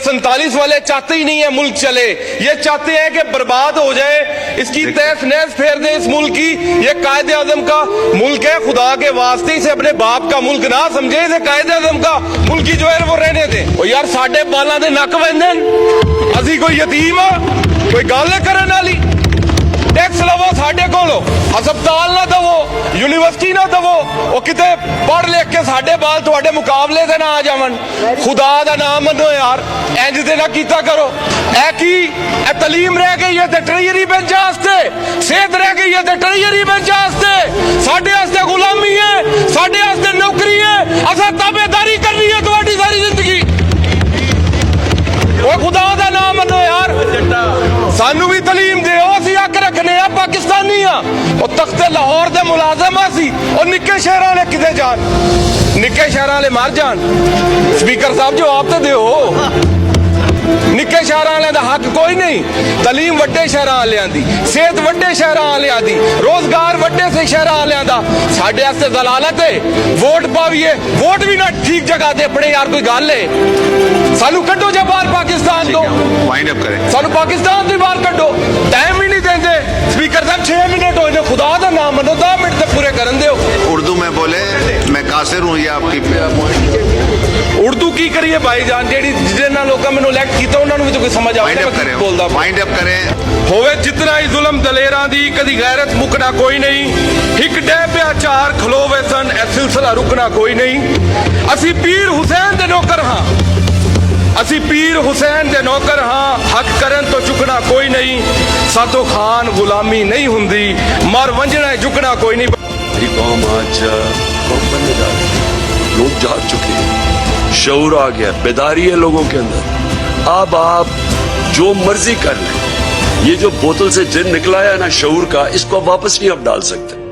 47 वाले चाहते ही नहीं है मुल्क चले, ये चाहते हैं कि बर्बाद हो जाए, इसकी तहस नहस फेर दे इस मुल्क की। ये कायदे आजम का मुल्क है, खुदा के वास्ते इसे अपने बाप का मुल्क ना समझे, इसे कायदे आजम का मुल्क ही जो है वो रहने दे। ओ यार साडे बालां दे नक वंदन, असी कोई यतीम आ, कोई गल करन वाली? टैक्स लवो साडे कोलों, हस्पताल ना दवो, यूनिवर्सिटी ना दवो, वो किते पढ़ लिख के साडे बाल तुहाडे मुकाबले ते ना आ जावन। खुदा दा नाम मनो यार, इंज ते ना कीता करो। ऐ की ऐ तलीम रह गई है ते ट्रेजरी बेंच आस्ते, सेहत रह गई है ते ट्रेजरी बेंच आस्ते, साडे आस्ते गुलामी है, साडे आस्ते नौकरी है, असां ताबेदारी करनी है तुहाडी सारी जिंदगी। ओ खुदा दा नाम मनो यार, सानू भी तलीम दे, असीं हक रखने आ, पाकिस्तानी आ। ओ तख्ते लाहौर दे मुलाजम असी, ओ निक्के शहरां वाले किते जान, निक्के शहरां वाले मर जान। स्पीकर साहब जवाब तो दिओ, निक्के शहरां वाले दा हक कोई नहीं। तलीम वड्डे शहरां वालियां दी, सेहत वड्डे शहरां वालियां दी, रोजगार वड्डे से शहरां वालियां दा। साडे वास्ते दलालत है, वोट पावीए, वोट भी ना ठीक जगह ते अपने यार, कोई गल है? सानू कड्डो जे बाहर पाकिस्तान तो, वाइंड अप करें, सानू पाकिस्तान तो बाहर कड्डो, टाइम ही नहीं देंदे। स्पीकर साहब 6 मिनट होए ने, खुदा दा नाम मनो 10 मिनट तक पूरे करन दिओ। उर्दू में बोले, मैं कासिर हूँ, ये आपकी उर्दू की करिए भाईजान, जेडी जिन्ना लोकां मैनू इलैक्ट कीता उन्हां नू भी तो कोई समझ आवे ना मैं बोलदा। वाइंड अप करें। होवे जितना ही जुल्म दलेरां दी, कदी गैरत मुकना कोई नहीं, हिक डे पिया चार खलोवे सन, ए सिलसिला रुकना कोई नहीं। असी पीर हुसैन दे नौकर हां, असी पीर हुसैन दे नौकर हाँ, हक करन तो चुकना कोई नहीं, सातो खान गुलामी नहीं हुंदी, मर वंजना झुकना कोई नहीं। कौम आज कौम बनने जा रही है, लोग जाग चुके हैं, शऊर आ गया, बेदारी है लोगों के अंदर। अब आप जो मर्जी कर लें, ये जो बोतल से जिन निकला है ना शऊर का, इसको आप वापस नहीं आप डाल सकते।